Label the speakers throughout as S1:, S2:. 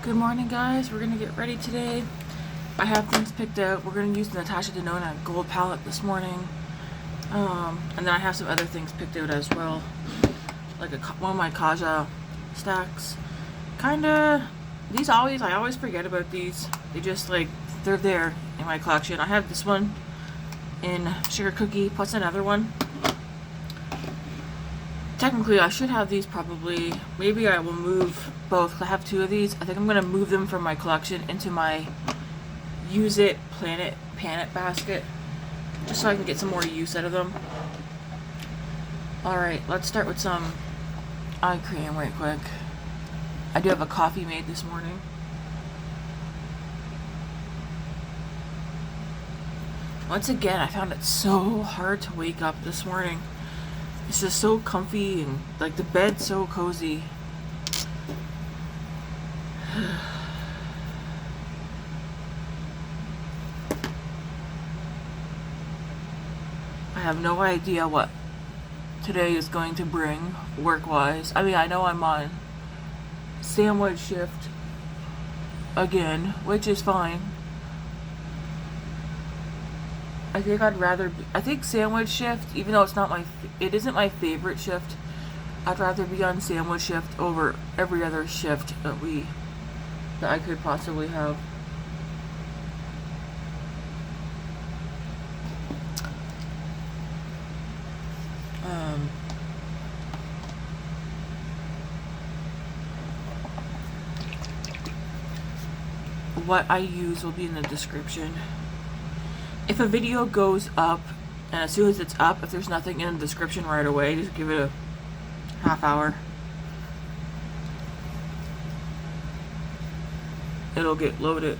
S1: Good morning, guys. We're gonna get ready today. I have things picked out. We're gonna use the Natasha Denona Gold Palette this morning, and then I have some other things picked out as well, like one of my Kaja stacks. I always forget about these. They just they're there in my collection. I have this one in Sugar Cookie plus another one. Technically, I should have these probably. Maybe I will move both. I have two of these. I think I'm going to move them from my collection into my Use It Planet basket, just so I can get some more use out of them. Alright, let's start with some eye cream right quick. I do have a coffee made this morning. Once again, I found it so hard to wake up this morning. It's just so comfy and the bed's so cozy. I have no idea what today is going to bring work-wise. I mean, I know I'm on sandwich shift again, which is fine. I think sandwich shift, even though it isn't my favorite shift, I'd rather be on sandwich shift over every other shift that I could possibly have. What I use will be in the description. If a video goes up, and as soon as it's up, if there's nothing in the description right away, just give it a half hour. It'll get loaded.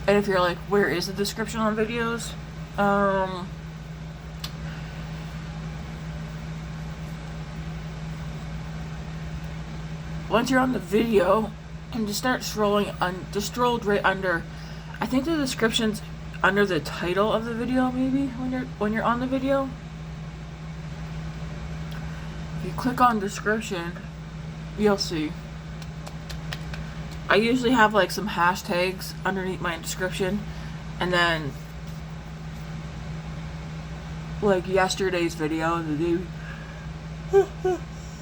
S1: And if you're like, where is the description on videos? Once you're on the video, and just start scrolling just scroll right under. I think the description's under the title of the video, maybe when you're on the video. If you click on description, you'll see. I usually have some hashtags underneath my description, and then yesterday's video and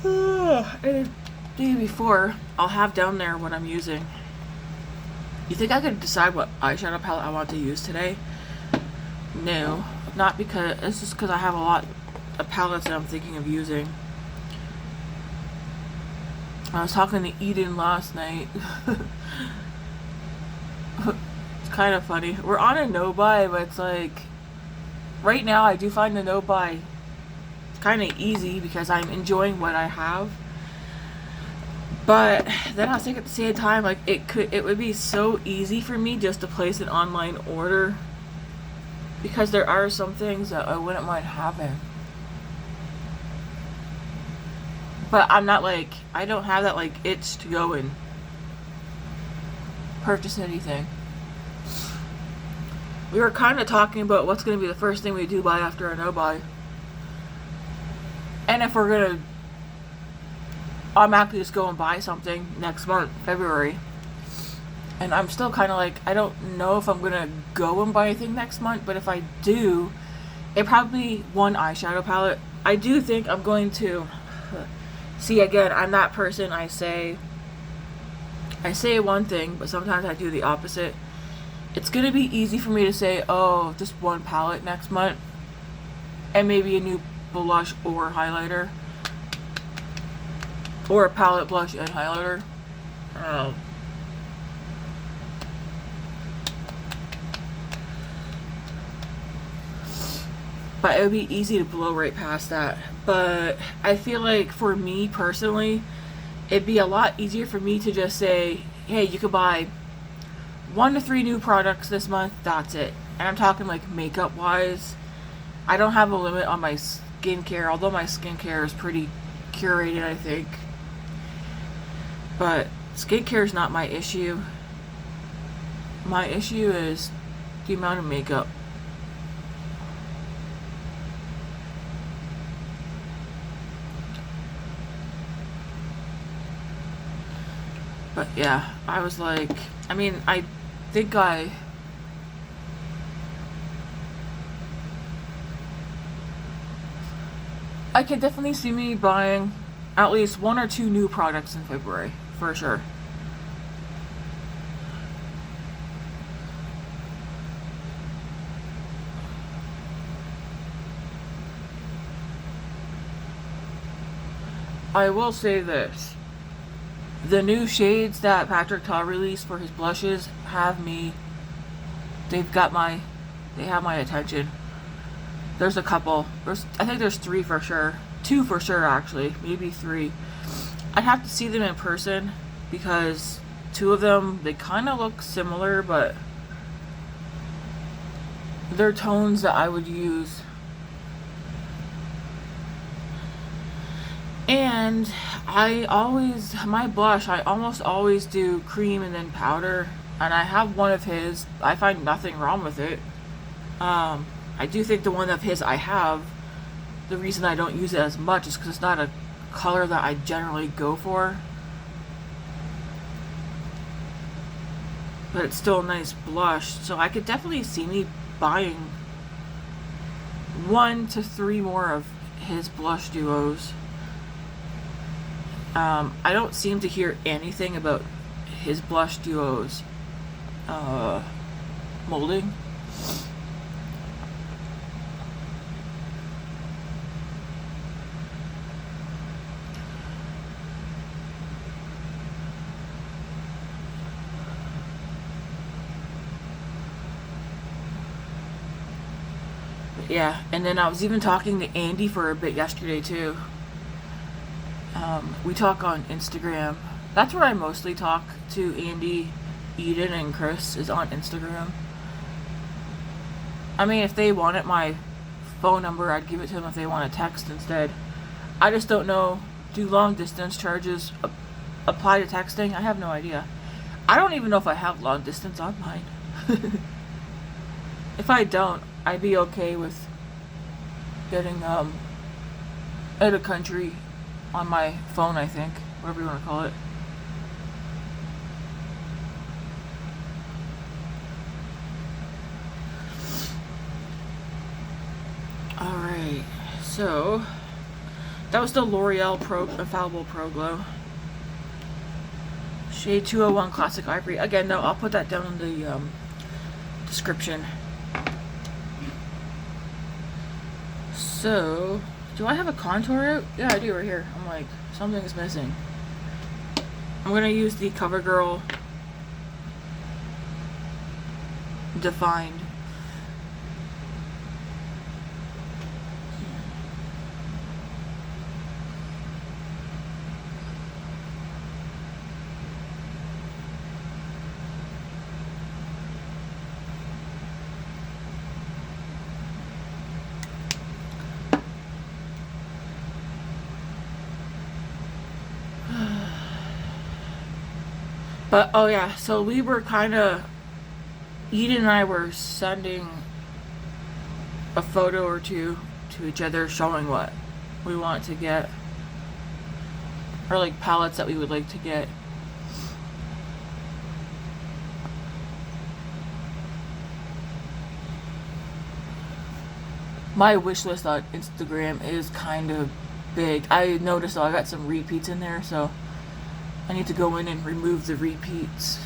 S1: the day before, I'll have down there what I'm using. You think I could decide what eyeshadow palette I want to use today? No, not because it's just because I have a lot of palettes that I'm thinking of using. I was talking to Eden last night. It's kind of funny. We're on a no-buy, but it's right now I do find the no-buy kind of easy because I'm enjoying what I have. But then I was thinking at the same time, it would be so easy for me just to place an online order, because there are some things that I wouldn't mind having. But I'm not I don't have that itch to go and purchase anything. We were kind of talking about what's going to be the first thing we do buy after a no-buy. And if we're going to automatically just go and buy something next month, February. And I'm still kind of I don't know if I'm going to go and buy anything next month, but if I do, it probably one eyeshadow palette. I do think I'm going to... See, again, I'm that person. I say one thing, but sometimes I do the opposite. It's going to be easy for me to say, oh, just one palette next month, and maybe a new blush or highlighter, or a palette, blush, and highlighter. But it would be easy to blow right past that. But I feel for me personally, it'd be a lot easier for me to just say, hey, you could buy 1 to 3 new products this month, that's it. And I'm talking makeup wise. I don't have a limit on my skincare, although my skincare is pretty curated, I think. But Skincare is not my issue. My issue is the amount of makeup. But yeah, I was like, I mean, I think I can definitely see me buying at least 1 or 2 new products in February, for sure. I will say this. The new shades that Patrick Ta released for his blushes have me, they have my attention. There's a couple. I think there's 3 for sure. 2 for sure, actually. Maybe 3. I'd have to see them in person because 2 of them, they kind of look similar, but they're tones that I would use. And my blush, I almost always do cream and then powder. And I have one of his. I find nothing wrong with it. I do think the one of his I have, the reason I don't use it as much is because it's not a color that I generally go for. But it's still a nice blush. So I could definitely see me buying 1 to 3 more of his blush duos. I don't seem to hear anything about his blush duos molding. Yeah, and then I was even talking to Andy for a bit yesterday too. We talk on Instagram. That's where I mostly talk to Andy, Eden, and Chris, is on Instagram. I mean, if they wanted my phone number, I'd give it to them if they want to text instead. I just don't know, do long distance charges apply to texting? I have no idea. I don't even know if I have long distance on mine. If I don't, I'd be okay with getting out of country on my phone, I think. Whatever you want to call it. Alright, so that was the L'Oreal Infallible Pro Glow. Shade 201 Classic Ivory. Again, no, I'll put that down in the description. So, do I have a contour out? Yeah, I do right here. I'm like, something's missing. I'm going to use the Covergirl Defined. But, oh yeah, so we were Eden and I were sending a photo or two to each other showing what we want to get. Or like palettes that we would like to get. My wish list on Instagram is kind of big. I noticed I got some repeats in there, so I need to go in and remove the repeats.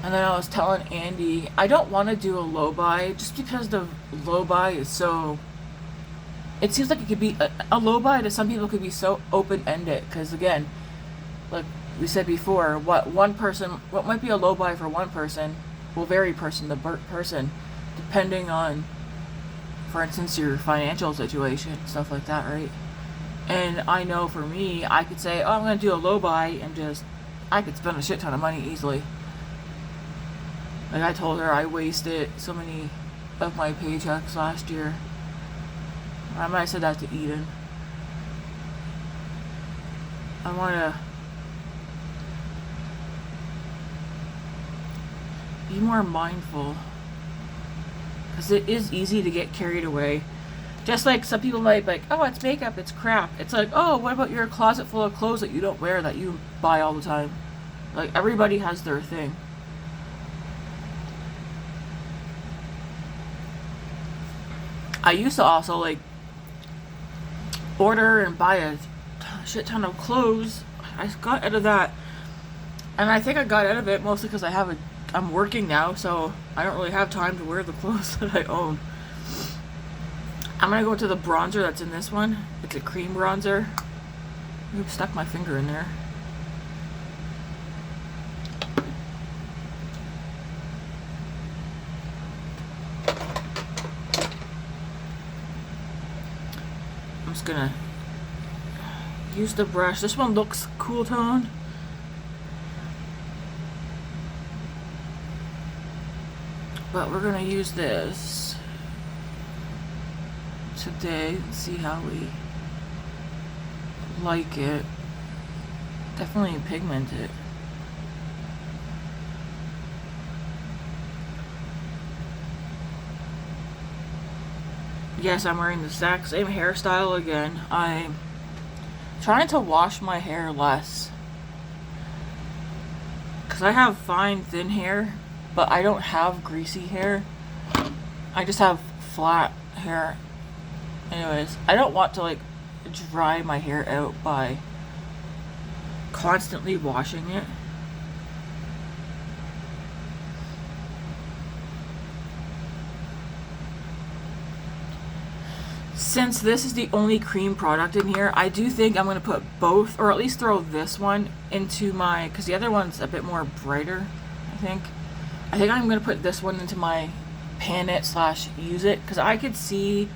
S1: And then I was telling Andy, I don't want to do a low buy just because the low buy is so... It seems like it could be a low buy to some people could be so open-ended, because again, like we said before, what might be a low buy for one person will vary person to person, depending on, for instance, your financial situation, stuff like that, right? And I know for me, I could say, oh, I'm going to do a low buy and just, I could spend a shit ton of money easily. Like I told her, I wasted so many of my paychecks last year. I might have said that to Eden. I want to be more mindful. Because it is easy to get carried away. Just like some people might be like, oh, it's makeup, it's crap. It's like, oh, what about your closet full of clothes that you don't wear, that you buy all the time? Like, everybody has their thing. I used to also, like, order and buy a shit ton of clothes. I got out of that. And I think I got out of it mostly because I'm working now, so I don't really have time to wear the clothes that I own. I'm gonna go to the bronzer that's in this one. It's a cream bronzer. I've stuck my finger in there. I'm just gonna use the brush. This one looks cool tone. But we're gonna use this today and see how we like it. Definitely pigment it. Yes, I'm wearing the exact same hairstyle again. I'm trying to wash my hair less. Because I have fine, thin hair, but I don't have greasy hair. I just have flat hair. Anyways, I don't want to like dry my hair out by constantly washing it. Since this is the only cream product in here, I do think I'm going to put both, or at least throw this one into my, because the other one's a bit more brighter, I think. I think I'm going to put this one into my pan it / use it, because I could see,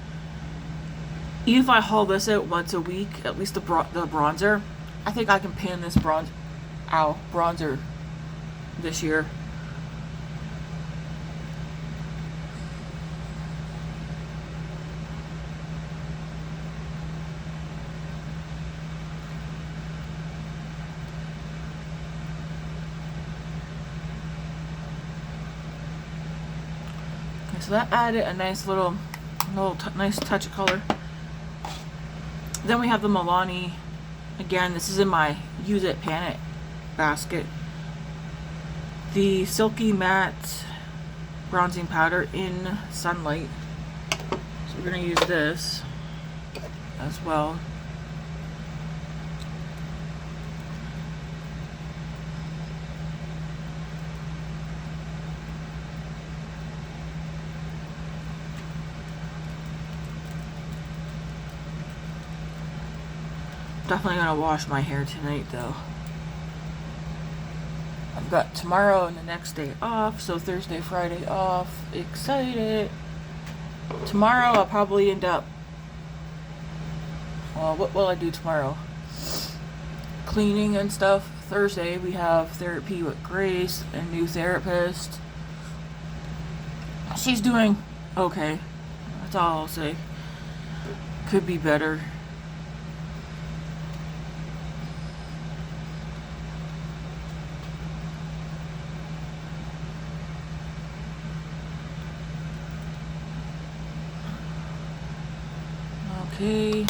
S1: even if I haul this out once a week, at least the bronzer, I think I can pan this bronzer this year. So that added a nice little nice touch of color. Then we have the Milani. Again, this is in my use it pan it basket. The Silky Matte Bronzing Powder in Sunlight. So we're going to use this as well. Definitely gonna wash my hair tonight though. I've got tomorrow and the next day off, so Thursday, Friday off. Excited. Tomorrow I'll probably end up, well, what will I do tomorrow? Cleaning and stuff. Thursday we have therapy with Grace, a new therapist. She's doing okay. That's all I'll say. Could be better. Okay.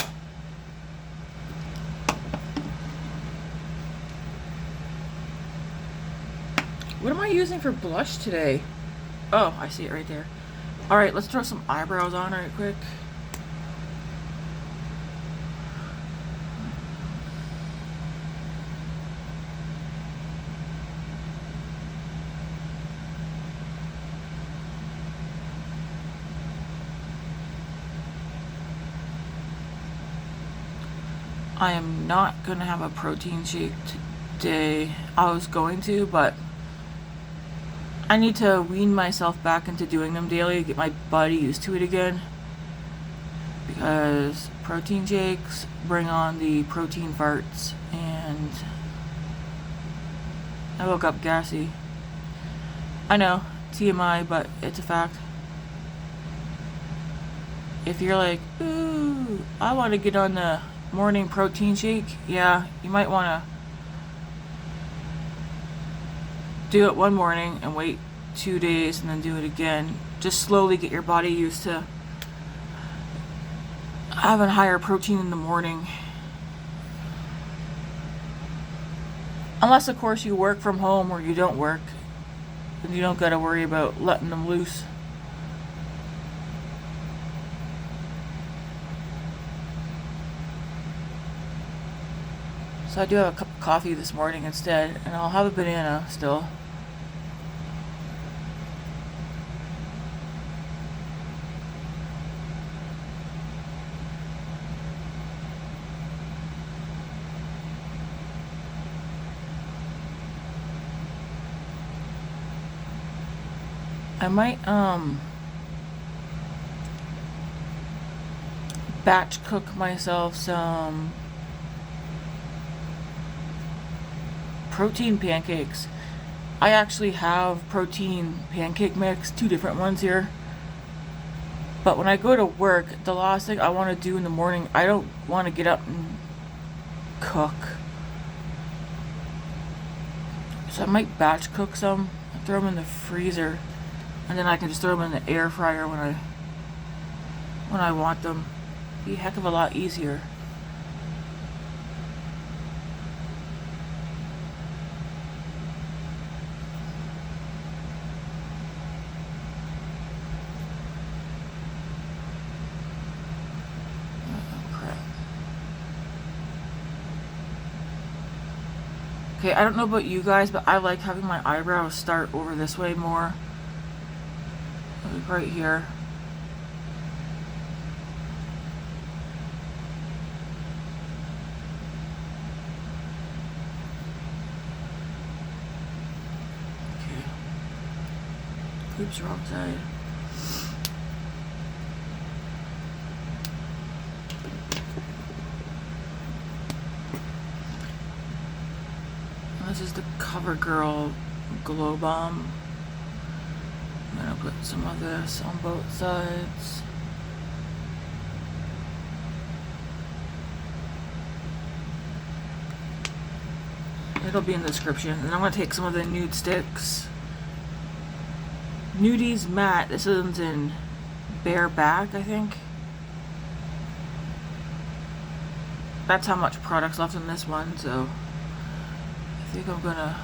S1: What am I using for blush today? Oh, I see it right there. Alright, let's throw some eyebrows on right quick. I am not going to have a protein shake today. I was going to, but I need to wean myself back into doing them daily, get my body used to it again. Because protein shakes bring on the protein farts, and I woke up gassy. I know, TMI, but it's a fact. If you're like, ooh, I want to get on the morning protein shake, yeah, you might want to do it one morning and wait 2 days and then do it again. Just slowly get your body used to having higher protein in the morning. Unless, of course, you work from home or you don't work. Then you don't got to worry about letting them loose. So I do have a cup of coffee this morning instead, and I'll have a banana still. I might batch cook myself some protein pancakes. I actually have protein pancake mix, 2 different ones here. But when I go to work, the last thing I want to do in the morning, I don't want to get up and cook. So I might batch cook some, throw them in the freezer, and then I can just throw them in the air fryer when I want them. Be a heck of a lot easier. Okay, I don't know about you guys, but I like having my eyebrows start over this way more. Like right here. Okay. Oops, wrong side. This is the Covergirl Glow Balm. I'm gonna put some of this on both sides. It'll be in the description. And I'm gonna take some of the Nudestix. Nudies Matte. This one's in Bareback, I think. That's how much product's left in this one, so I think I'm gonna...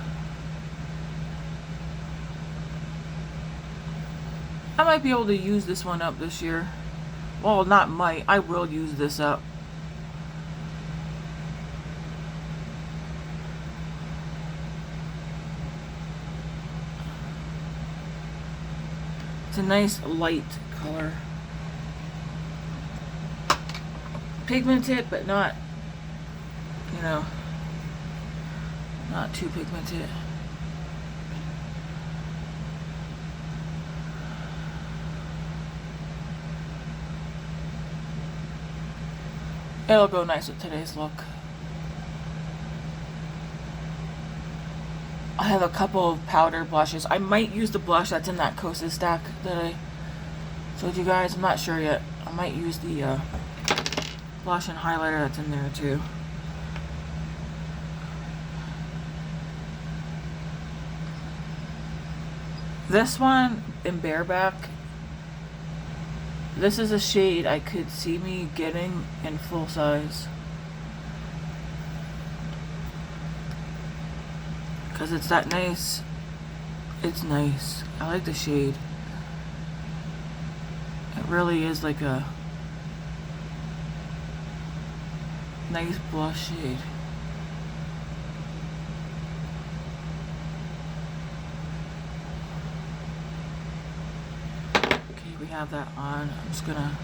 S1: I might be able to use this one up this year. Well, not might. I will use this up. It's a nice light color. Pigmented, but not, you know, not too pigmented. It'll go nice with today's look. I have a couple of powder blushes. I might use the blush that's in that Kosas stack that I showed you guys. I'm not sure yet. I might use the blush and highlighter that's in there too. This one in Bareback, this is a shade I could see me getting in full size. Because it's that nice. It's nice. I like the shade. It really is like a nice blush shade. Okay, we have that on. I'm just gonna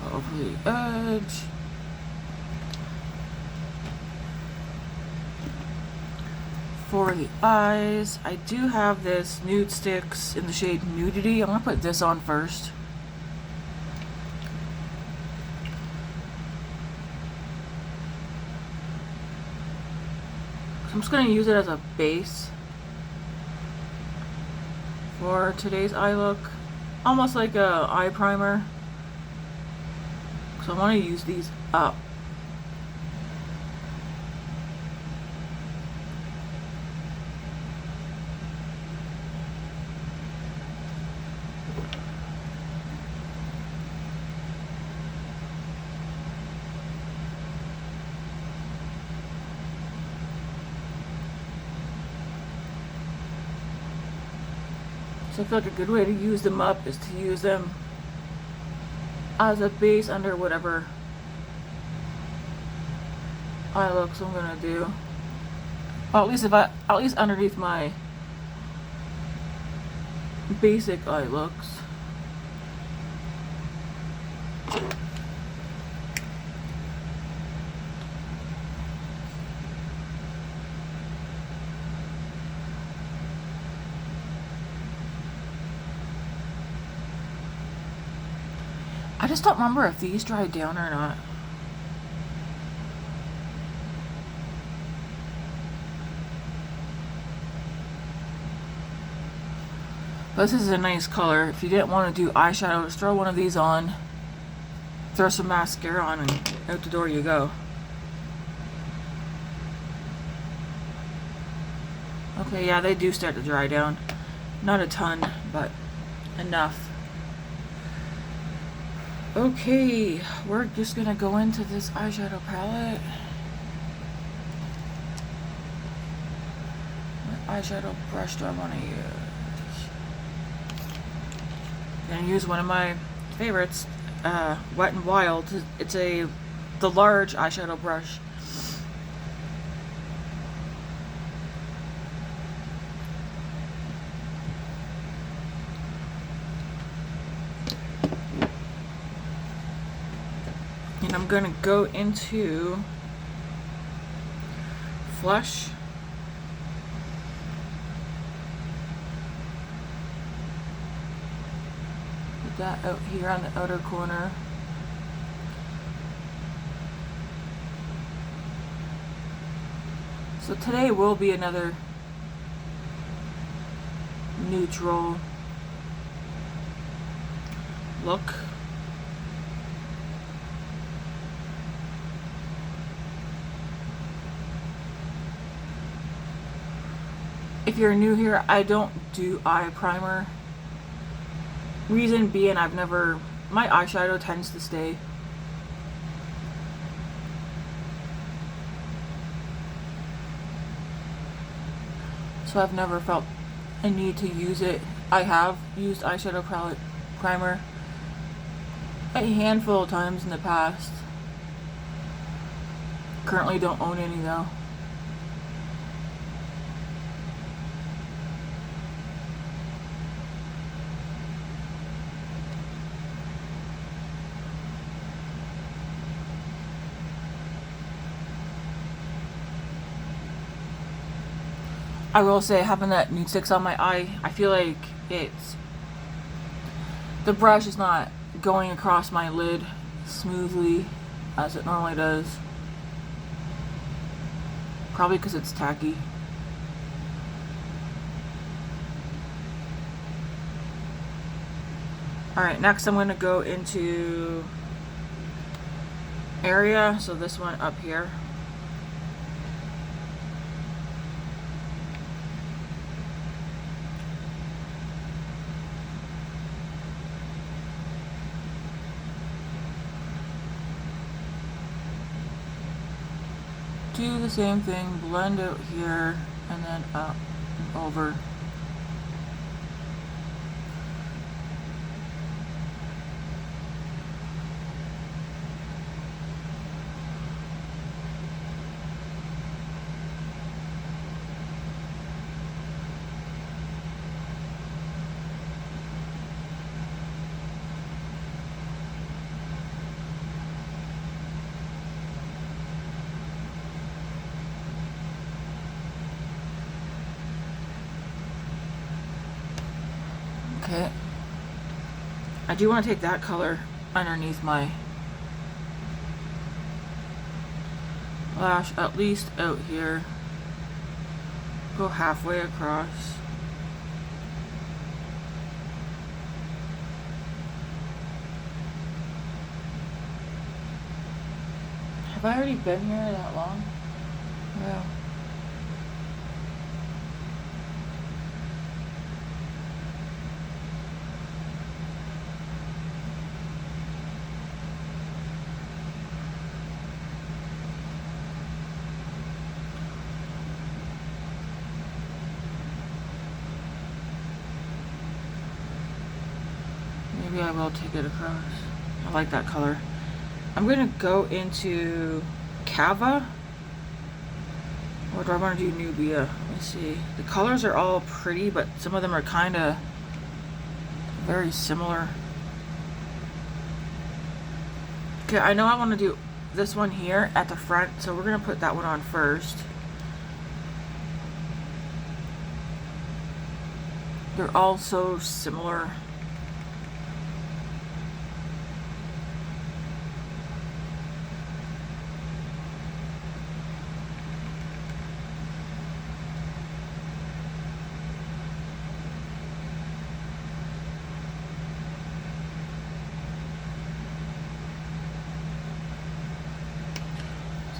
S1: go over the edge. For the eyes, I do have this Nudestix in the shade Nudity. I'm gonna put this on first. So I'm just going to use it as a base for today's eye look. Almost like a eye primer. So I want to use these up. So I feel like a good way to use them up is to use them as a base under whatever eye looks I'm gonna do. Well, at least underneath my basic eye looks. I just don't remember if these dried down or not. But this is a nice color. If you didn't want to do eyeshadow, just throw one of these on, throw some mascara on, and out the door you go. Okay, yeah, they do start to dry down. Not a ton, but enough. Okay, we're just gonna go into this eyeshadow palette. What eyeshadow brush do I want to use? I'm gonna use one of my favorites, Wet n Wild. It's the large eyeshadow brush. And I'm gonna go into Flush. Put that out here on the outer corner. So today will be another neutral look. If you're new here, I don't do eye primer. Reason being, my eyeshadow tends to stay. So I've never felt a need to use it. I have used eyeshadow primer a handful of times in the past. Currently don't own any though. I will say, having that Nudestix on my eye, I feel like the brush is not going across my lid smoothly as it normally does. Probably because it's tacky. Alright, next I'm going to go into Area, so this one up here. Do the same thing, blend out here, and then up and over. Okay, I do want to take that color underneath my lash, at least out here. Go halfway across. Have I already been here that long? No. Maybe I will take it across. I like that color. I'm gonna go into Kaja, or do I want to do Nubia? Let me see. The colors are all pretty, but some of them are kind of very similar. Okay, I know I want to do this one here at the front, so we're gonna put that one on first. They're all so similar.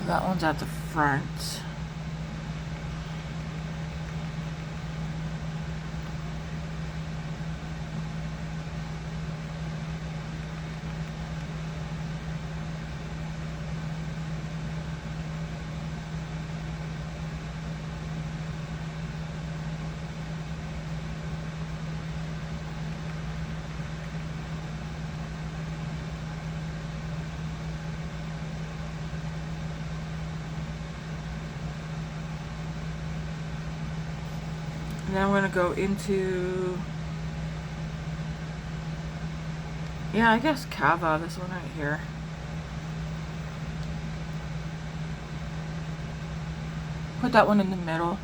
S1: That one's at the front. And then I'm going to go into, yeah, I guess Kaja, this one right here. Put that one in the middle.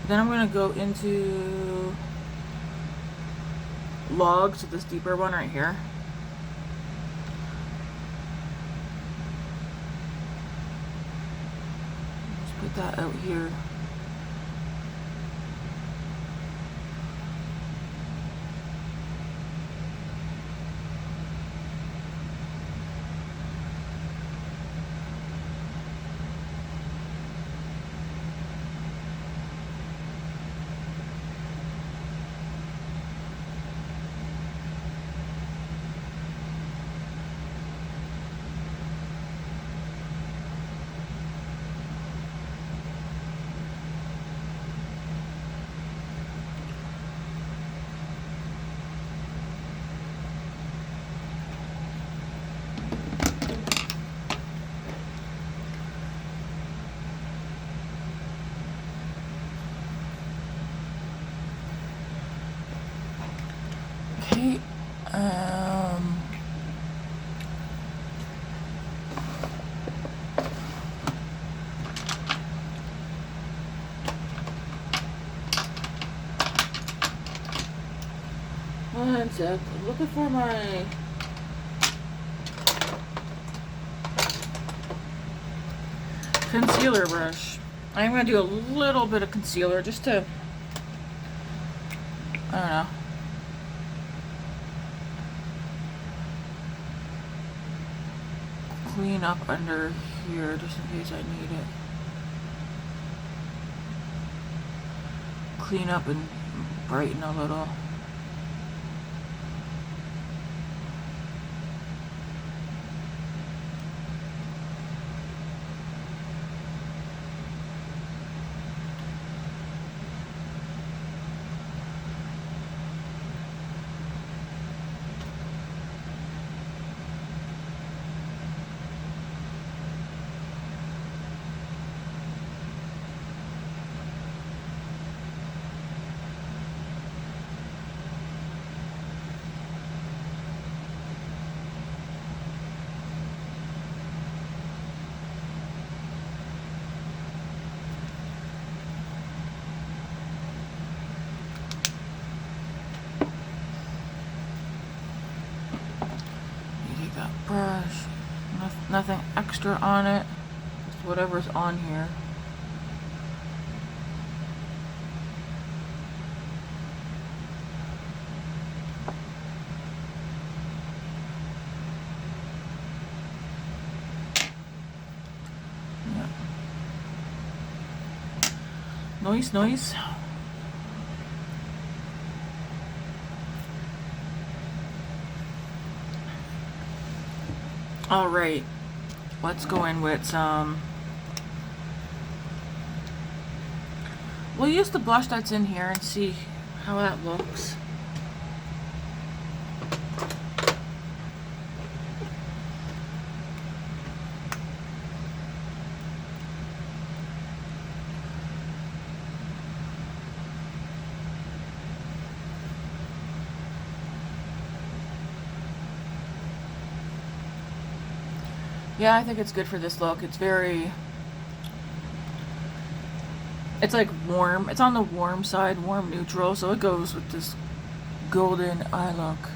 S1: Then I'm going to go into Logs with this deeper one right here. Just put that out here. Okay, one sec. I'm looking for my concealer brush. I'm going to do a little bit of concealer just to, I don't know. Clean up under here just in case I need it. Clean up and brighten a little. brush. Nothing extra on it. Just whatever's on here. Yeah. Noise. All right, let's go in with some. We'll use the blush that's in here and see how that looks. Yeah, I think it's good for this look. It's like warm. It's on the warm side, warm neutral, so it goes with this golden eye look.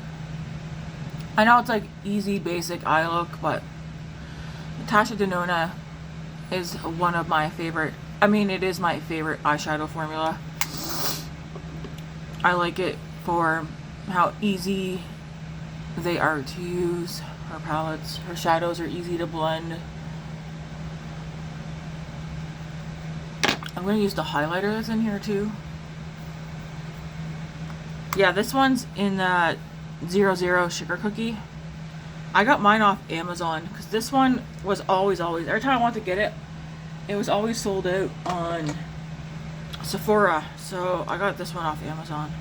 S1: I know it's like easy, basic eye look, but Natasha Denona is one of my favorite. I mean, it is my favorite eyeshadow formula. I like it for how easy they are to use. Her palettes, her shadows are easy to blend. I'm going to use the highlighter that's in here too. Yeah, this one's in that 00 Sugar Cookie. I got mine off Amazon because this one was always, every time I wanted to get it, it was always sold out on Sephora. So I got this one off Amazon.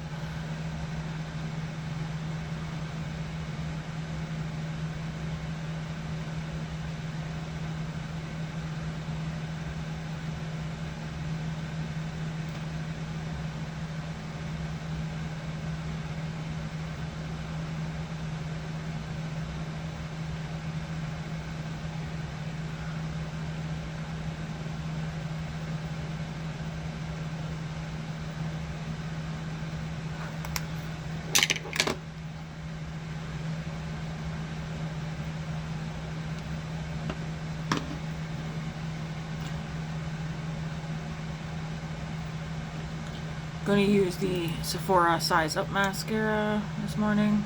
S1: Going to use the Sephora Size Up mascara this morning.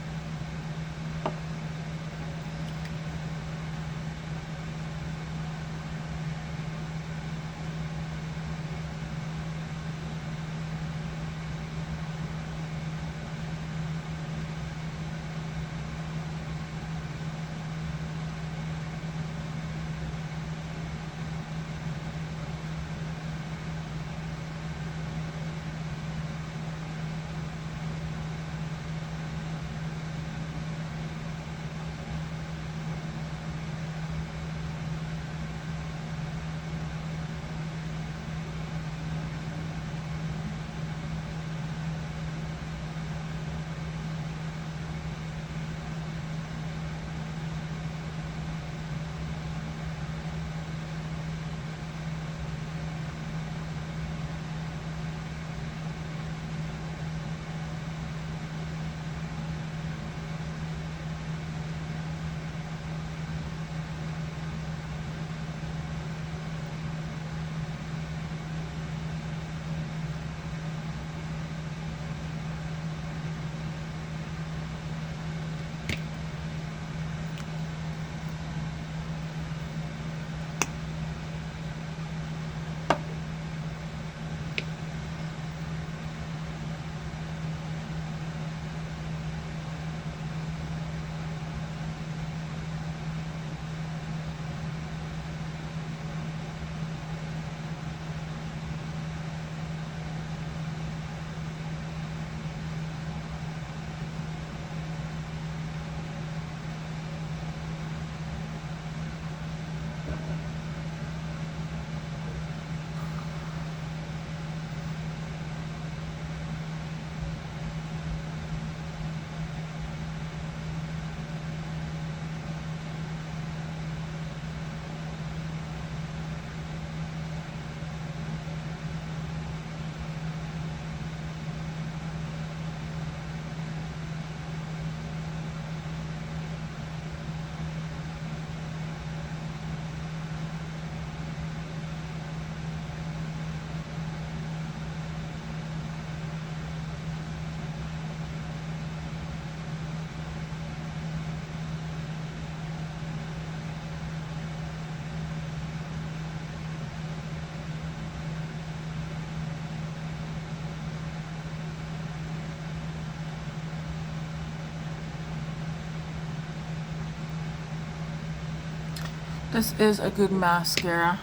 S1: This is a good mascara.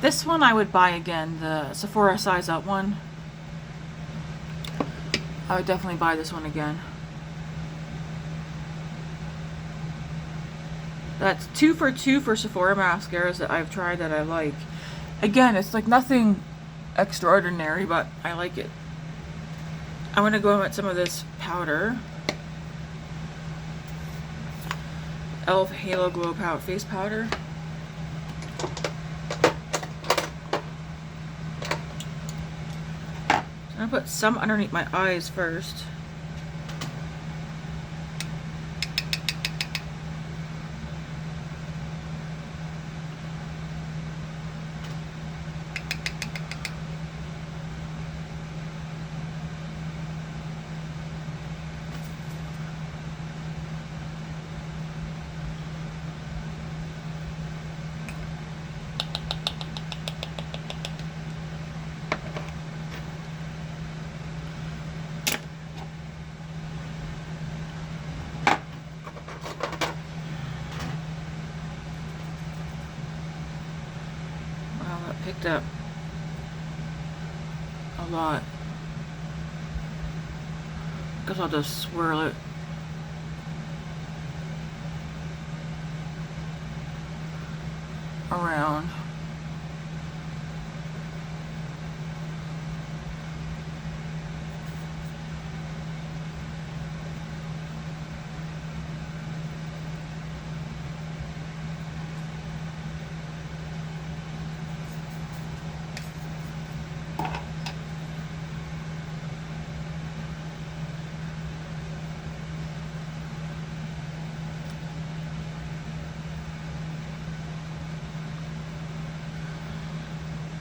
S1: This one I would buy again, the Sephora Size Up one. I would definitely buy this one again. That's 2 for 2 for Sephora mascaras that I've tried that I like. Again, it's like nothing extraordinary, but I like it. I'm gonna go in with some of this powder. e.l.f. Halo Glow Face Powder. So I'm gonna put some underneath my eyes first. Picked up a lot. Guess I'll just swirl it. Around.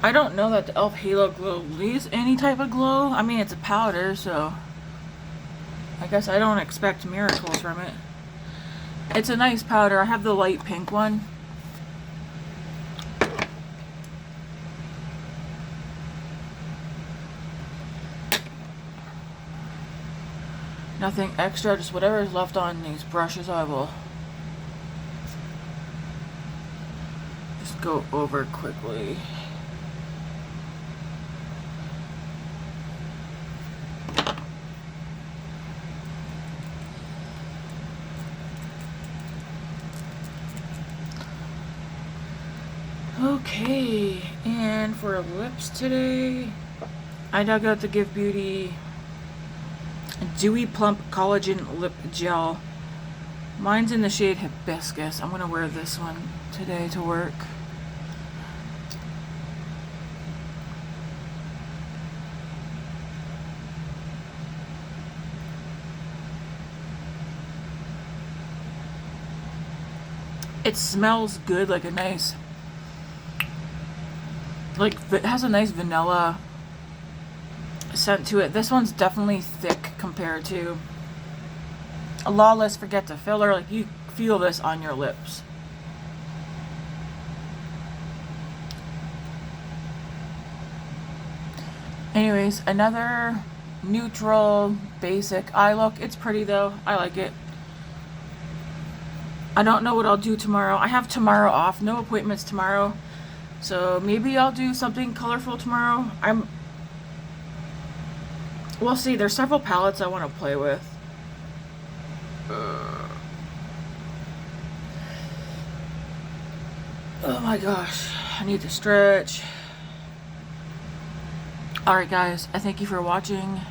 S1: I don't know that the e.l.f. Halo Glow leaves any type of glow. I mean, it's a powder, so I guess I don't expect miracles from it. It's a nice powder. I have the light pink one. Nothing extra, just whatever is left on these brushes I will just go over quickly. Okay, and for lips today, I dug out the Give Beauty Dewy Plump Collagen Lip Gel. Mine's in the shade Hibiscus. I'm going to wear this one today to work. It smells good, like a nice... like, it has a nice vanilla scent to it. This one's definitely thick compared to a Lawless Forget to Filler. Like, you feel this on your lips. Anyways, another neutral, basic eye look. It's pretty though. I like it. I don't know what I'll do tomorrow. I have tomorrow off. No appointments tomorrow. So maybe I'll do something colorful tomorrow. We'll see. There's several palettes I want to play with. Oh my gosh. I need to stretch. Alright guys, I thank you for watching.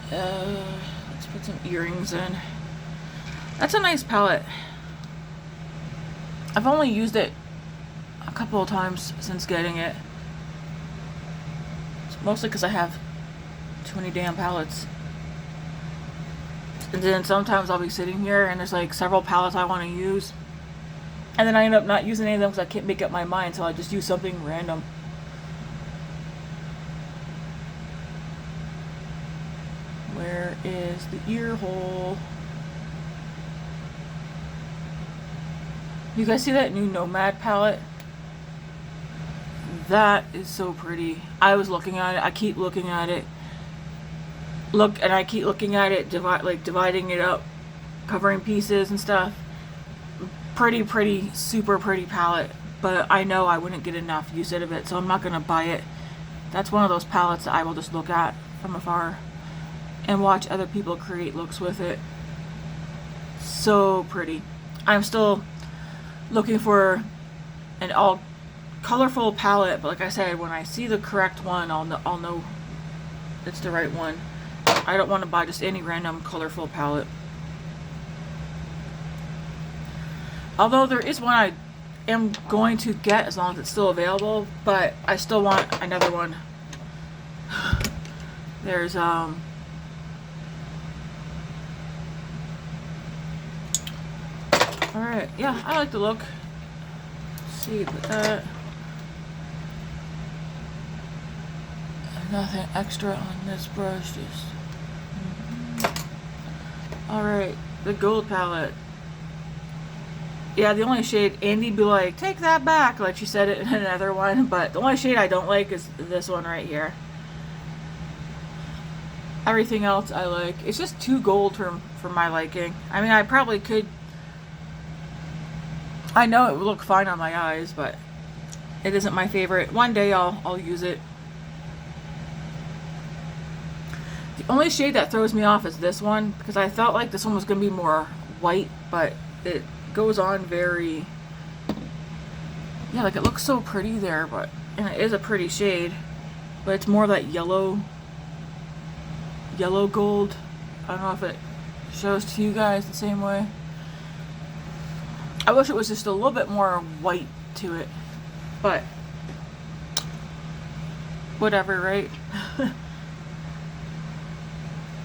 S1: Let's put some earrings in. That's a nice palette. I've only used it a couple of times since getting it. It's mostly because I have too many damn palettes. And then sometimes I'll be sitting here and there's like several palettes I want to use. And then I end up not using any of them because I can't make up my mind, so I just use something random. Where is the ear hole? You guys see that new Nomad palette? That is so pretty. I was looking at it. I keep looking at it. I keep looking at it, dividing it up, covering pieces and stuff. pretty, super pretty palette, but I know I wouldn't get enough use out of it, so I'm not going to buy it. That's one of those palettes that I will just look at from afar and watch other people create looks with it. So pretty. I'm still looking for an all colorful palette, but like I said, when I see the correct one, I'll know it's the right one. I don't want to buy just any random colorful palette. Although there is one I am going to get as long as it's still available, but I still want another one. There's alright, yeah, I like the look. Let's see, put that. Nothing extra on this brush, just alright, the gold palette. Yeah, the only shade, Andy'd be like, take that back, like she said it in another one, but the only shade I don't like is this one right here. Everything else I like. It's just too gold for my liking. I mean, I probably could, I know it would look fine on my eyes, but it isn't my favorite. One day I'll use it. The only shade that throws me off is this one, because I felt like this one was going to be more white, but it goes on very, yeah, like it looks so pretty there, but, and it is a pretty shade, but it's more that yellow gold. I don't know if it shows to you guys the same way. I wish it was just a little bit more white to it, but whatever, right?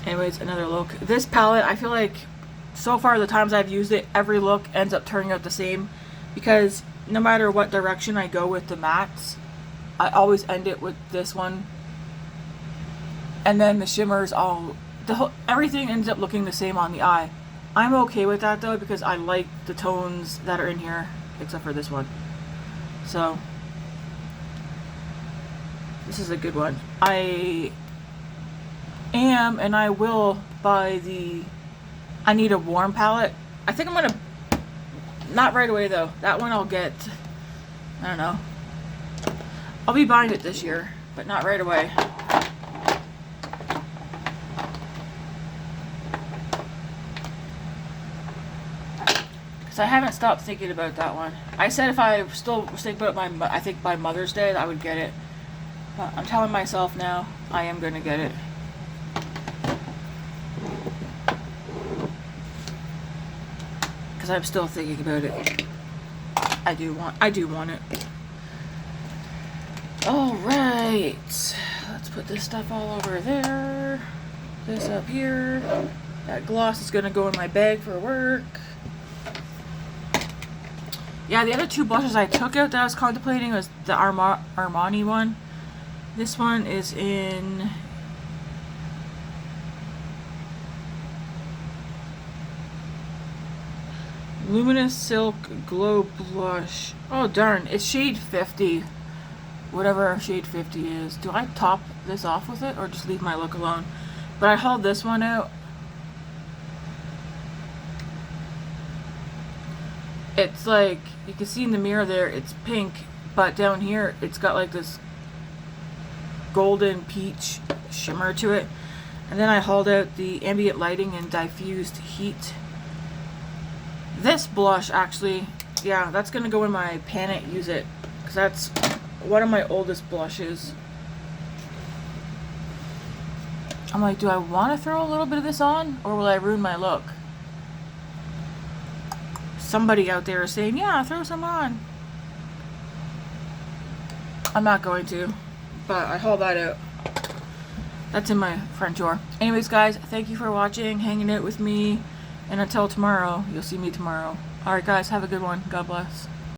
S1: Anyways, another look. This palette, I feel like so far the times I've used it, every look ends up turning out the same, because no matter what direction I go with the mattes, I always end it with this one, and then the shimmers everything ends up looking the same on the eye. I'm okay with that though, because I like the tones that are in here, except for this one. So this is a good one. I am, and I will buy the I Need a Warm palette. I think I'm gonna, not right away though. That one I'll get, I don't know. I'll be buying it this year, but not right away. Because I haven't stopped thinking about that one. I said if I still was thinking about I think by Mother's Day, I would get it. But I'm telling myself now, I am gonna get it. Because I'm still thinking about it. I do want it. Alright. Let's put this stuff all over there. This up here. That gloss is going to go in my bag for work. Yeah, the other two blushes I took out that I was contemplating was the Armani one. This one is in Luminous Silk Glow Blush. Oh darn, it's shade 50. Whatever shade 50 is. Do I top this off with it or just leave my look alone? But I hauled this one out. It's like, you can see in the mirror there, it's pink, but down here it's got like this golden peach shimmer to it. And then I hauled out the Ambient Lighting and Diffused Heat. This blush actually, yeah, that's going to go in my Pan It Use It, because that's one of my oldest blushes. I'm like, do I want to throw a little bit of this on, or will I ruin my look? Somebody out there is saying, yeah, throw some on. I'm not going to, but I hauled that out. That's in my front drawer. Anyways, guys, thank you for watching, hanging out with me. And until tomorrow, you'll see me tomorrow. Alright guys, have a good one. God bless.